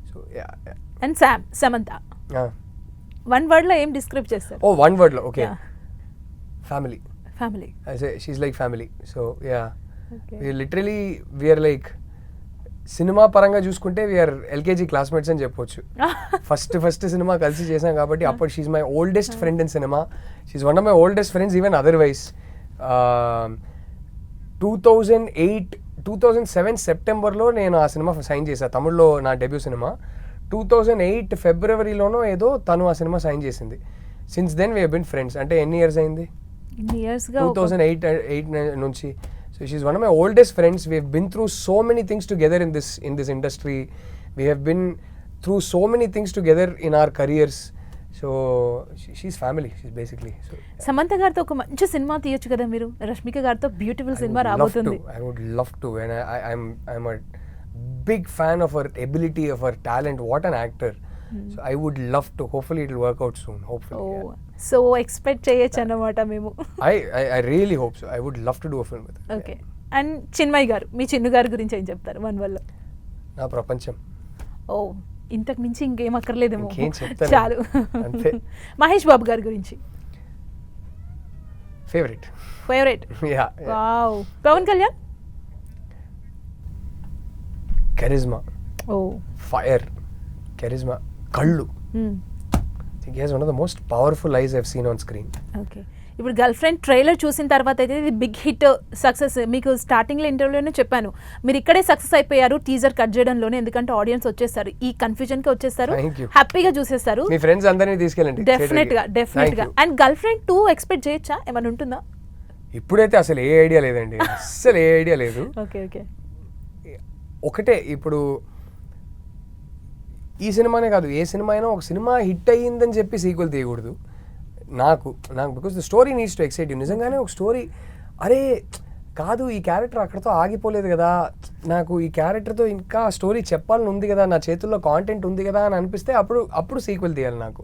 So and Samantha one word లో ఏం describe చేస్తారు? ఓ వన్ వర్డ్ లో ఓకే, ఫ్యామిలీ. ఫ్యామిలీ. షీఈ్ like family. So literally we're like, cinema పరంగా చూసుకుంటే వీఆర్ ఎల్కేజీ క్లాస్మేట్స్ అని చెప్పొచ్చు. ఫస్ట్ సినిమా కలిసి చేసాం కాబట్టి అప్పుడు she's my oldest friend in cinema. She's one of my oldest friends even otherwise. 2007 సెప్టెంబర్లో నేను ఆ సినిమా సైన్ చేశాను, తమిళ్లో నా డెబ్యూ సినిమా. 2008 ఫిబ్రవరిలోనో ఏదో తను ఆ సినిమా సైన్ చేసింది. Since then we have been friends. అంటే ఎన్ని ఇయర్స్ అయింది? 2008 నుంచి. So she's one of my oldest friends. We have been through so many things together in this industry. We have been through so many things together in our careers. So she's family. She's basically. So Samantha గారితో ఒక మంచి cinema తీయొచ్చు కదా మీరు. రష్మిక గారితో beautiful cinema రాబోతుంది. I would love to, and I'm a big fan of her ability, of her talent. What an actor. So I would love to. Hopefully it will work out soon. Hopefully. Oh, so expect చేయొచ్చు అన్నమాట మేము. I really hope so. I would love to do a film with her. Okay. And Chinmay గారు, మీ చిన్ను గారి గురించి ఏం చెప్తారు one వల్ల? నా ప్రపంచం. ఓ, ఇంతకు మించి ఇంకేం అక్కర్లేదేమో. ఇంకేం చెప్తాను, చాలు. అంతే. మహేష్ బాబు గారి గురించి? Favourite. Yeah. Wow. Pawan Kalyan? Charisma. Oh. Fire. Charisma. కళ్ళు. He has one of the most powerful eyes I've seen on screen. Okay. ఇప్పుడు గర్ల్ ఫ్రెండ్ ట్రైలర్ చూసిన తర్వాత అయితే ఇది బిగ్ హిట్ సక్సెస్. మీకు స్టార్టింగ్లో ఇంటర్వ్యూలోనే చెప్పాను, మీరు ఇక్కడే సక్సెస్ అయిపోయారు టీజర్ కట్ చేయడంలోనే, ఎందుకంటే ఆడియన్స్ వచ్చేస్తారు, ఈ కన్ఫ్యూజన్కి వచ్చేస్తారు, హ్యాపీగా చూసేస్తారు. మీ ఫ్రెండ్స్ అందరినీ తీసుకెళ్ళండి. డెఫినెట్గా. అండ్ గర్ల్ ఫ్రెండ్ 2 ఎక్స్పెక్ట్ చేయొచ్చా? ఏమైనా ఉంటుందా? ఇప్పుడైతే అసలు ఏ ఐడియా లేదండి, అస్సలు ఏ ఐడియా లేదు. ఓకే. ఒకటే, ఇప్పుడు ఈ సినిమానే కాదు, ఏ సినిమా అయినా ఒక సినిమా హిట్ అయ్యిందని చెప్పి సీక్వెల్ తీయకూడదు. నాకు because the story needs to excite you. నిజంగానే ఒక స్టోరీ, అరే కాదు ఈ క్యారెక్టర్ అక్కడతో ఆగిపోలేదు కదా, నాకు ఈ క్యారెక్టర్తో ఇంకా స్టోరీ చెప్పాలని ఉంది కదా, నా చేతుల్లో కాంటెంట్ ఉంది కదా అని అనిపిస్తే అప్పుడు సీక్వెల్ తీయాలి నాకు.